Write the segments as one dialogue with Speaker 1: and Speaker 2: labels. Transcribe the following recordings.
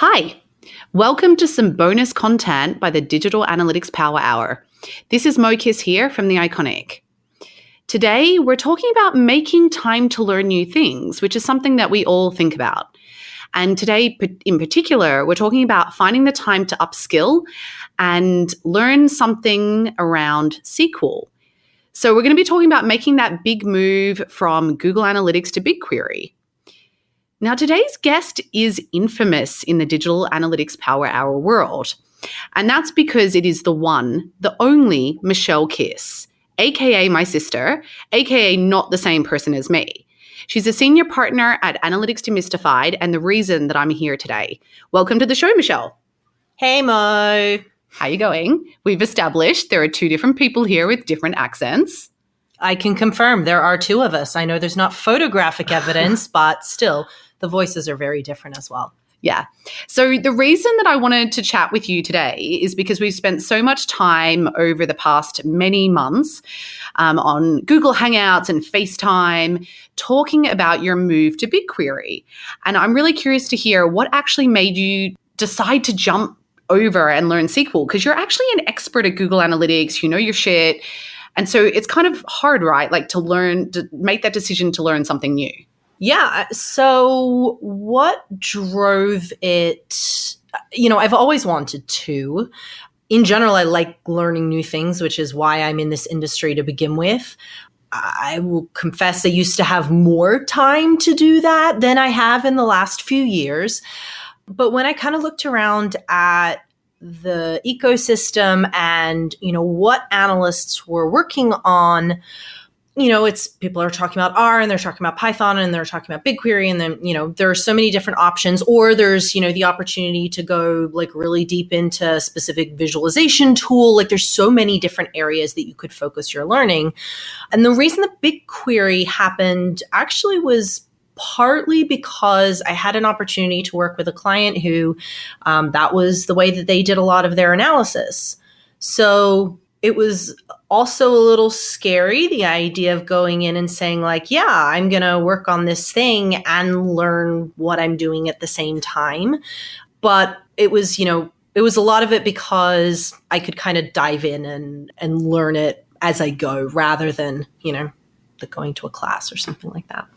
Speaker 1: Hi, welcome to some bonus content by the Digital Analytics Power Hour. This is Mo Kiss here from The Iconic. Today, we're talking about making time to learn new things, which is something that we all think about. And today, in particular, we're talking about finding the time to upskill and learn something around SQL. So we're going to be talking about making that big move from Google Analytics to BigQuery. Now, today's guest is infamous in the Digital Analytics Power Hour world. And that's because it is the one, the only Michele Kiss, aka my sister, aka not the same person as me. She's a senior partner at Analytics Demystified and the reason that I'm here today. Welcome to the show, Michele.
Speaker 2: Hey, Mo.
Speaker 1: How you going? We've established there are two different people here with different accents.
Speaker 2: I can confirm there are two of us. I know there's not photographic evidence, but still, the voices are very different as well.
Speaker 1: Yeah. So the reason that I wanted to chat with you today is because we've spent so much time over the past many months on Google Hangouts and FaceTime talking about your move to BigQuery. And I'm really curious to hear what actually made you decide to jump over and learn SQL, because you're actually an expert at Google Analytics, you know your shit. And so it's kind of hard, right? Like to make that decision to learn something new.
Speaker 2: Yeah. So what drove it? I've always wanted to. In general, I like learning new things, which is why I'm in this industry to begin with. I will confess I used to have more time to do that than I have in the last few years. But when I kind of looked around at the ecosystem and, what analysts were working on, it's people are talking about R and they're talking about Python and they're talking about BigQuery. And then, there are so many different options, or there's, the opportunity to go like really deep into a specific visualization tool. Like there's so many different areas that you could focus your learning. And the reason that BigQuery happened actually was partly because I had an opportunity to work with a client who that was the way that they did a lot of their analysis. So it was also a little scary, the idea of going in and saying like, yeah, I'm going to work on this thing and learn what I'm doing at the same time. But it was, it was a lot of it because I could kind of dive in and learn it as I go rather than, going to a class or something like that.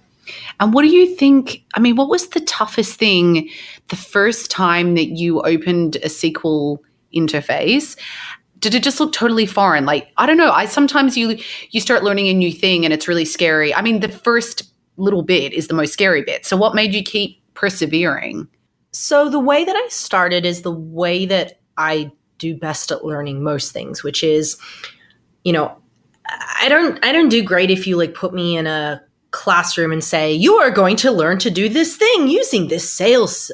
Speaker 1: And what do you think, what was the toughest thing the first time that you opened a SQL interface? Did it just look totally foreign? Like, I don't know. Sometimes you start learning a new thing and it's really scary. The first little bit is the most scary bit. So what made you keep persevering?
Speaker 2: So the way that I started is the way that I do best at learning most things, which is, I don't do great if you like put me in a classroom and say, you are going to learn to do this thing using this sales,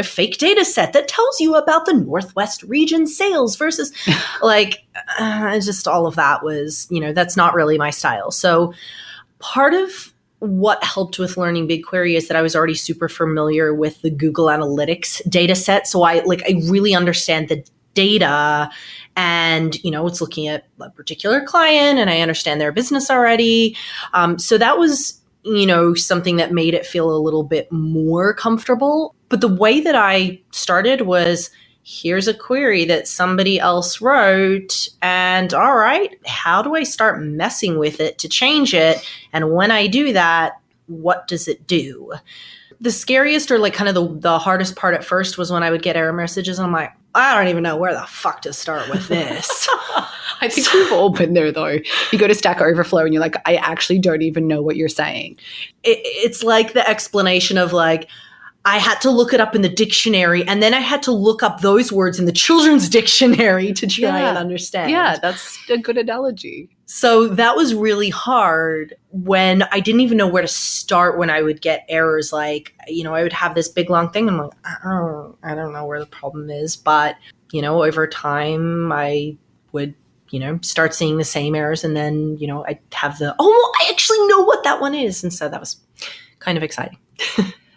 Speaker 2: fake data set that tells you about the Northwest region sales versus just all of that was, that's not really my style. So part of what helped with learning BigQuery is that I was already super familiar with the Google Analytics data set. So I really understand the data and, it's looking at a particular client and I understand their business already. So that was, something that made it feel a little bit more comfortable. But the way that I started was, here's a query that somebody else wrote. And all right, how do I start messing with it to change it? And when I do that, what does it do? The scariest or kind of the hardest part at first was when I would get error messages and I'm like, I don't even know where the fuck to start with this.
Speaker 1: I think we've all been there though. You go to Stack Overflow and you're like, I actually don't even know what you're saying.
Speaker 2: It's like the explanation of like, I had to look it up in the dictionary and then I had to look up those words in the children's dictionary to try and understand.
Speaker 1: Yeah, that's a good analogy.
Speaker 2: So that was really hard when I didn't even know where to start when I would get errors. Like, I would have this big long thing. I'm like, I don't know where the problem is. But, over time I would, start seeing the same errors. And then, I'd have I actually know what that one is. And so that was kind of exciting.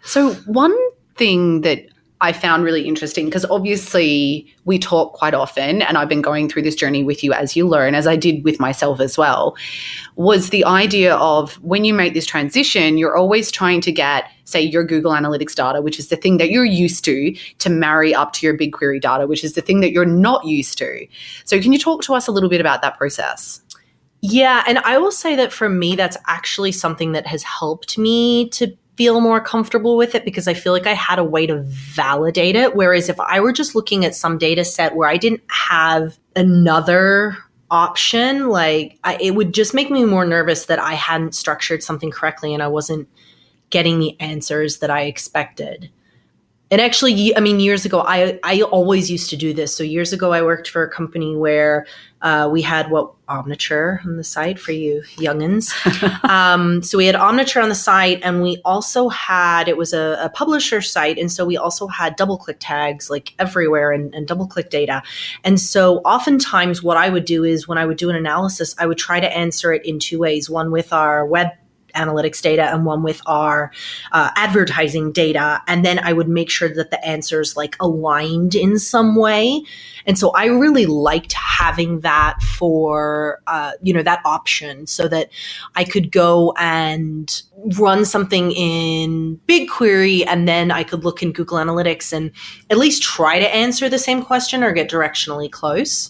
Speaker 1: So one thing that I found really interesting, because obviously we talk quite often, and I've been going through this journey with you as you learn, as I did with myself as well, was the idea of when you make this transition, you're always trying to get, say, your Google Analytics data, which is the thing that you're used to marry up to your BigQuery data, which is the thing that you're not used to. So can you talk to us a little bit about that process?
Speaker 2: Yeah, and I will say that for me, that's actually something that has helped me to feel more comfortable with it, because I feel like I had a way to validate it. Whereas if I were just looking at some data set where I didn't have another option, it would just make me more nervous that I hadn't structured something correctly and I wasn't getting the answers that I expected. And actually, I mean, years ago, I always used to do this. So years ago, I worked for a company where we had Omniture on the site for you youngins. So we had Omniture on the site, and we also had, it was a publisher site. And so we also had double-click tags like everywhere and double-click data. And so oftentimes what I would do is when I would do an analysis, I would try to answer it in two ways, one with our web analytics data and one with our advertising data. And then I would make sure that the answers aligned in some way. And so I really liked having that for, that option, so that I could go and run something in BigQuery, and then I could look in Google Analytics and at least try to answer the same question or get directionally close.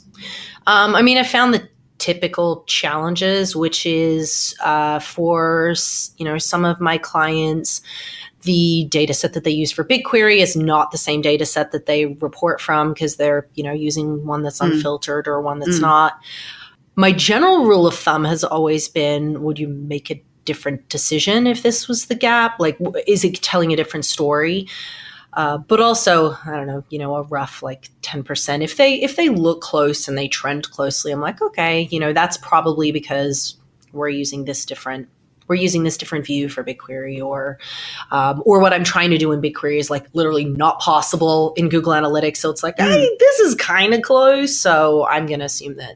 Speaker 2: I found the typical challenges, which is for some of my clients, the data set that they use for BigQuery is not the same data set that they report from, because they're using one that's unfiltered or one that's not. My general rule of thumb has always been, would you make a different decision if this was the gap? Is it telling a different story? But also, I don't know, a rough 10%. If they look close and they trend closely, I'm like, okay, that's probably because we're using this different view for BigQuery, or what I'm trying to do in BigQuery is literally not possible in Google Analytics. So it's hey, this is kind of close. So I'm going to assume that,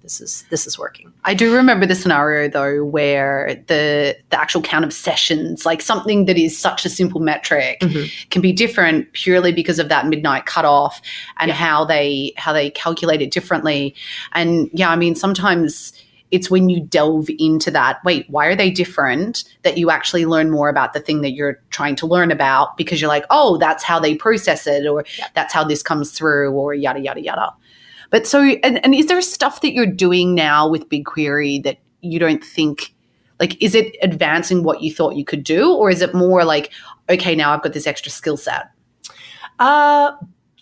Speaker 2: this is working.
Speaker 1: I do remember the scenario though, where the actual count of sessions, something that is such a simple metric, can be different purely because of that midnight cutoff and how they calculate it differently. And sometimes it's when you delve into that, wait, why are they different, that you actually learn more about the thing that you're trying to learn about, because you're like, oh, that's how they process it, or that's how this comes through, or yada, yada, yada. But so, and is there stuff that you're doing now with BigQuery that you don't think, is it advancing what you thought you could do? Or is it more okay, now I've got this extra skill set?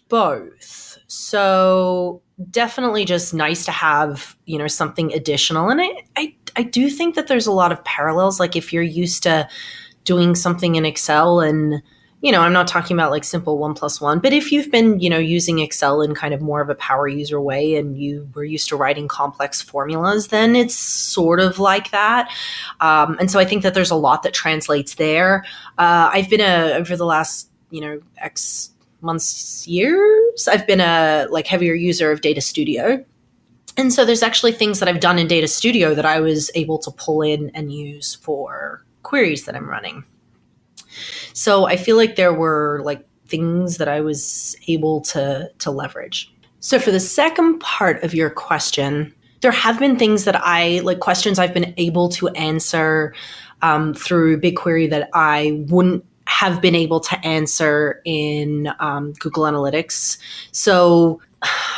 Speaker 2: Both. So definitely just nice to have, something additional. And I do think that there's a lot of parallels. If you're used to doing something in Excel, and, I'm not talking about simple 1+1, but if you've been, using Excel in kind of more of a power user way, and you were used to writing complex formulas, then it's sort of like that. And so I think that there's a lot that translates there. I've been over the last, X months, years, I've been a heavier user of Data Studio. And so there's actually things that I've done in Data Studio that I was able to pull in and use for queries that I'm running. So I feel like there were things that I was able to leverage. So for the second part of your question, there have been things that questions I've been able to answer through BigQuery that I wouldn't have been able to answer in Google Analytics. So,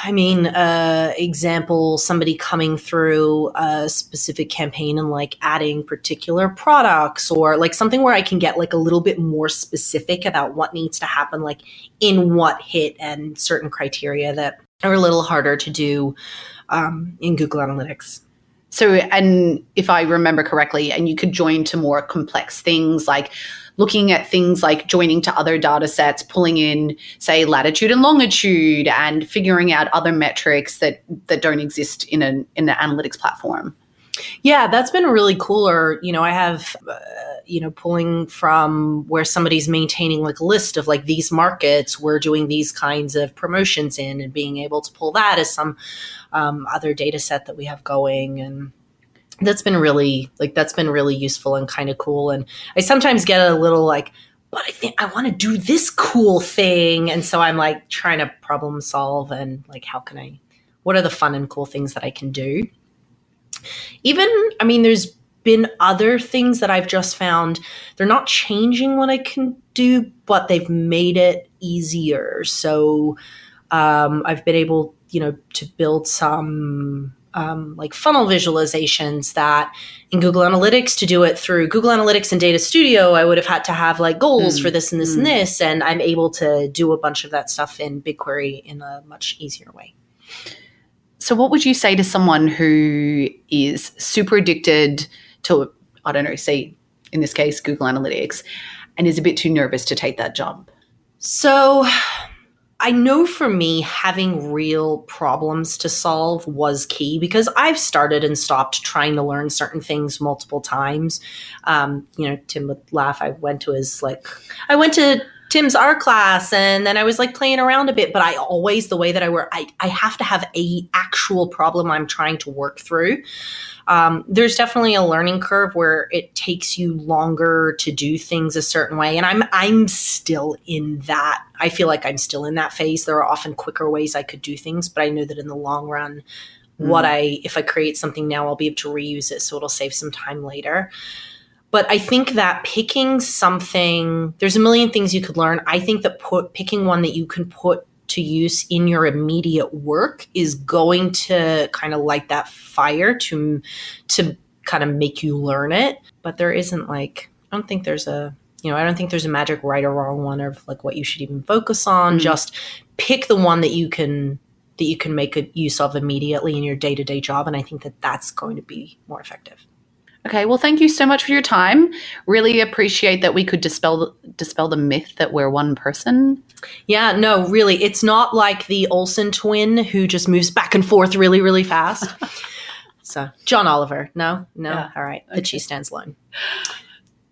Speaker 2: example, somebody coming through a specific campaign and adding particular products, or something where I can get a little bit more specific about what needs to happen, in what hit, and certain criteria that are a little harder to do in Google Analytics.
Speaker 1: So, and if I remember correctly, and you could join to more complex things, looking at things like joining to other data sets, pulling in, say, latitude and longitude, and figuring out other metrics that don't exist in an analytics platform.
Speaker 2: Yeah, that's been really cool. Or, I have, pulling from where somebody's maintaining a list of these markets we're doing these kinds of promotions in, and being able to pull that as some other data set that we have going. And that's been really useful and kind of cool. And I sometimes get a little but I think I want to do this cool thing. And so I'm like trying to problem solve and like, what are the fun and cool things that I can do? There's been other things that I've just found they're not changing what I can do, but they've made it easier. So I've been able, to build some like funnel visualizations that in Google Analytics, to do it through Google Analytics and Data Studio, I would have had to have like goals for this and this and this. And I'm able to do a bunch of that stuff in BigQuery in a much easier way.
Speaker 1: So what would you say to someone who is super addicted to, I don't know, say in this case, Google Analytics, and is a bit too nervous to take that jump?
Speaker 2: So I know for me, having real problems to solve was key, because I've started and stopped trying to learn certain things multiple times. Tim would laugh. I went to Tim's art class and then I was like playing around a bit, but the way that I work, I have to have a actual problem I'm trying to work through. There's definitely a learning curve where it takes you longer to do things a certain way. And I'm still in that. I feel like I'm still in that phase. There are often quicker ways I could do things, but I know that in the long run, if I create something now, I'll be able to reuse it. So it'll save some time later. But I think that picking something, there's a million things you could learn. I think that picking one that you can put to use in your immediate work is going to kind of light that fire to kind of make you learn it. But there isn't I don't think there's a magic right or wrong one of like what you should even focus on. Just pick the one that you can make a use of immediately in your day-to-day job. And I think that that's going to be more effective.
Speaker 1: Okay, well, thank you so much for your time. Really appreciate that we could dispel the myth that we're one person.
Speaker 2: Yeah, no, really. It's not like the Olsen twin who just moves back and forth really, really fast. So, John Oliver. No? Yeah. All right. Okay. The cheese stands alone.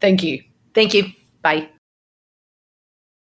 Speaker 1: Thank you.
Speaker 2: Thank you.
Speaker 1: Bye.